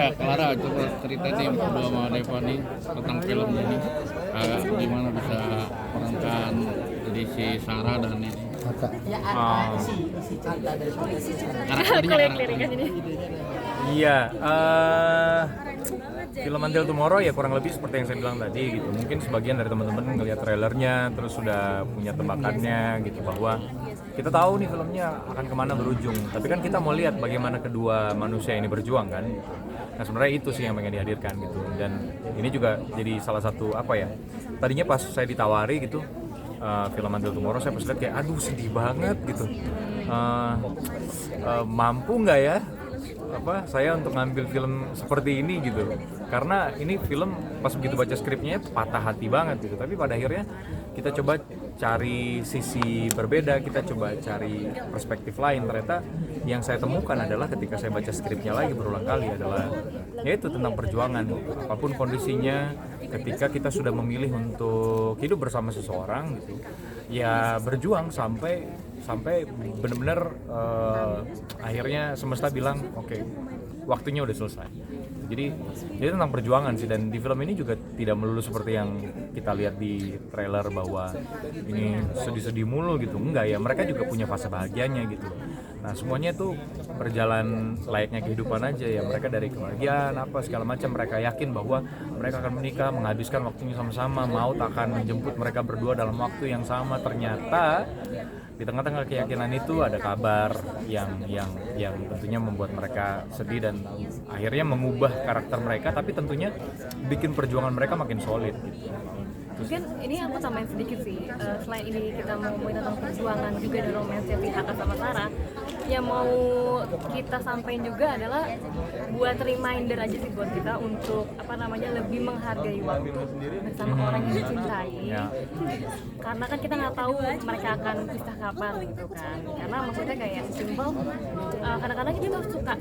Ya, Clara, coba ceritain nih berdua sama Deva nih tentang film ini. Gimana bisa perankan jadi si Sarah dan ini karakternya. Iya, film Until Tomorrow ya kurang lebih seperti yang saya bilang tadi gitu. Mungkin sebagian dari teman-teman ngelihat trailernya terus sudah punya tebakannya gitu bahwa kita tahu nih filmnya akan kemana berujung. Tapi kan kita mau lihat bagaimana kedua manusia ini berjuang kan. Nah sebenarnya itu sih yang pengen dihadirkan gitu. Dan ini juga jadi salah satu apa ya. Tadinya pas saya ditawari gitu film Until Tomorrow, saya pas lihat kayak aduh sedih banget gitu. Mampu nggak ya saya untuk ngambil film seperti ini gitu, karena ini film pas begitu baca skripnya patah hati banget gitu. Tapi pada akhirnya kita coba cari sisi berbeda, kita coba cari perspektif lain. Ternyata yang saya temukan adalah ketika saya baca skripnya lagi berulang kali adalah yaitu tentang perjuangan apapun kondisinya. Ketika kita sudah memilih untuk hidup bersama seseorang gitu, ya berjuang sampai benar-benar akhirnya semesta bilang oke, waktunya udah selesai. Jadi tentang perjuangan sih, dan di film ini juga tidak melulu seperti yang kita lihat di trailer bahwa ini sedih-sedih mulu gitu. Enggak ya, mereka juga punya fase bahagianya gitu. Nah semuanya tuh berjalan layaknya kehidupan aja ya. Mereka dari kebahagiaan apa segala macam, mereka yakin bahwa mereka akan menikah, menghabiskan waktunya sama-sama, maut akan menjemput mereka berdua dalam waktu yang sama. Ternyata di tengah-tengah keyakinan itu ada kabar yang tentunya membuat mereka sedih dan akhirnya mengubah karakter mereka, tapi tentunya bikin perjuangan mereka makin solid gitu. Mungkin ini aku tambahin sedikit sih, selain ini kita mau ngomongin tentang perjuangan juga dan romansnya si Haka sama Sarah, yang mau kita sampaikan juga adalah buat reminder aja sih buat kita untuk lebih menghargai waktu bersama orang yang dicintai. Karena kan kita nggak tahu mereka akan pisah kapan gitu kan. Karena maksudnya kayak simpel, kadang-kadang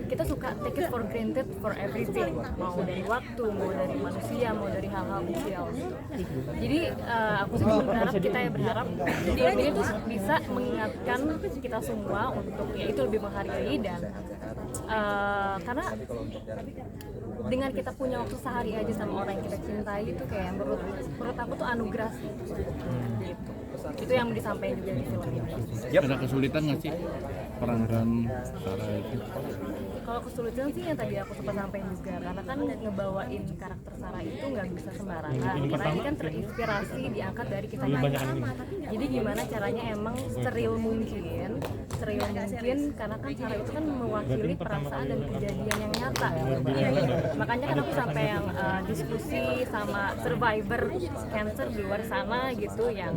kita suka take it for granted for everything, mau dari waktu, mau dari manusia, mau dari hal-hal kecil gitu. Jadi aku sih berharap film ini tuh bisa mengingatkan kita semua untuk ya itu lebih menghargai dan karena dengan kita punya waktu sehari aja sama orang yang kita cintai itu kayak menurut aku tuh anugerah gitu. Itu yang disampaikan juga di film ini. Ada kesulitan nggak sih perankan Sarah itu? Kalau kesulitan sih yang tadi aku sempat sampaikan juga, karena kan ngebawain karakter Sarah itu nggak bisa sembarangan, karena ini kan terinspirasi diangkat dari kisah nyata. Jadi gimana caranya emang seril mungkin, karena kan Sarah itu kan mewakili perasaan dan kejadian yang nyata. Makanya kan aku sampai yang diskusi sama survivor cancer di luar sana gitu, yang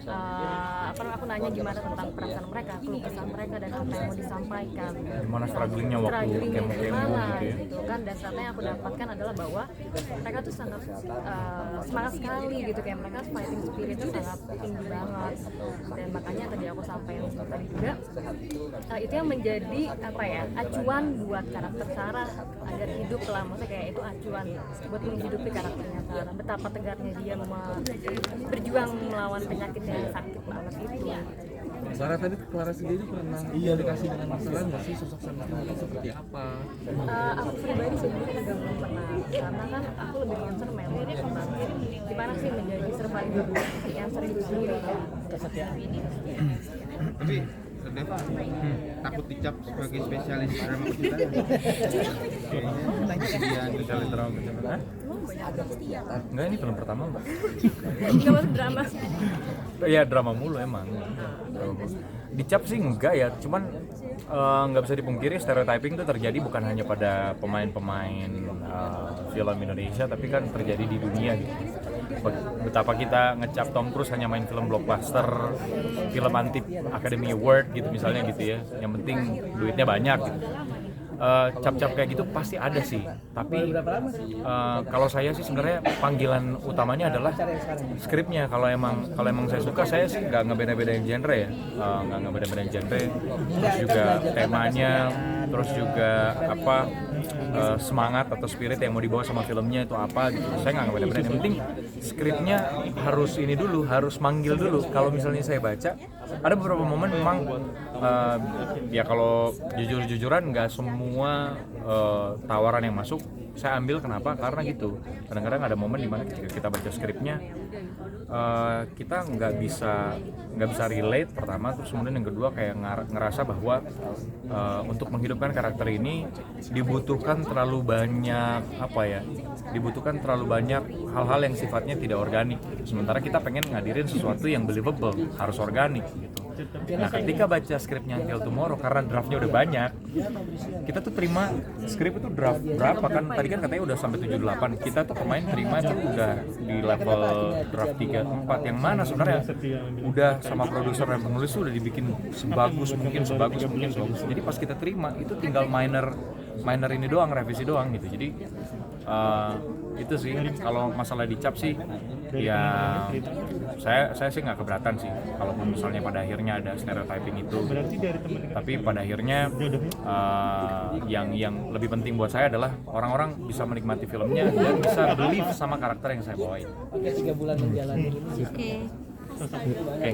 aku nanya gimana tentang perasaan mereka, keluh kesah mereka dan apa yang mau disampaikan. Gimana strugglingnya waktu kemo-kemo gitu kan, dan ternyata yang aku dapatkan adalah bahwa mereka tuh sangat semangat sekali gitu, kayak mereka fighting spiritnya sangat tinggi banget. Dan makanya tadi aku sampaikan tadi juga itu yang menjadi acuan buat karakter Sarah agar hidup lah, maksudnya kayak itu acuan buat menghidupi karakternya Sarah, betapa tegarnya dia berjuang melawan penyakit yang sakit banget itu. Sarah tadi Clara sendiri pernah dikasih dengan masalah nggak sih, sosok Sarah itu seperti apa? Aku pribadi sebenarnya juga belum pernah, karena kan aku lebih concern memang tentang gimana sih menjadi survivor yang sering sendiri kan. Tapi Deva takut dicap sebagai spesialis drama kecintaan? Spesialis drama kecintaan? Enggak, ini film pertama mbak. Nggak masuk drama. Iya drama mulu emang. Dicap sih enggak ya, cuman nggak bisa dipungkiri stereotyping itu terjadi bukan hanya pada pemain-pemain film Indonesia, tapi kan terjadi di dunia gitu. Betapa kita ngecap Tom Cruise hanya main film blockbuster, film anti Academy Award gitu misalnya gitu ya, yang penting duitnya banyak gitu. Cap-cap kayak gitu pasti ada sih, tapi kalau saya sih sebenarnya panggilan utamanya adalah skripnya. Kalau emang saya suka, saya sih nggak ngebeda-bedain genre ya, nggak ngebeda-bedain genre, terus juga temanya, terus juga semangat atau spirit yang mau dibawa sama filmnya itu apa gitu. Saya nggak ngebeda-bedain, yang penting skripnya harus ini dulu, harus manggil dulu. Kalau misalnya saya baca, ada beberapa momen memang ya kalau jujur-jujuran nggak semua tawaran yang masuk saya ambil. Kenapa? Karena gitu, kadang-kadang ada momen dimana ketika kita baca skripnya kita nggak bisa relate pertama, terus kemudian yang kedua kayak ngerasa bahwa untuk menghidupkan karakter ini dibutuhkan terlalu banyak hal-hal yang sifatnya tidak organik, sementara kita pengen ngadirin sesuatu yang believable, harus organik gitu. Nah ketika baca skripnya Until Tomorrow, karena draftnya udah banyak, kita tuh terima skrip itu draft berapa kan, tadi kan katanya udah sampai 78, kita tuh pemain terima itu udah di level draft 3-4, yang mana sebenarnya udah sama produser dan penulis tuh udah dibikin sebagus mungkin. Jadi pas kita terima itu tinggal minor ini doang, revisi doang gitu. Jadi itu sih kalau masalah dicap sih ya saya sih nggak keberatan sih kalaupun misalnya pada akhirnya ada stereotyping itu, tapi pada akhirnya yang lebih penting buat saya adalah orang-orang bisa menikmati filmnya dan bisa believe sama karakter yang saya bawain. Oke. Oke.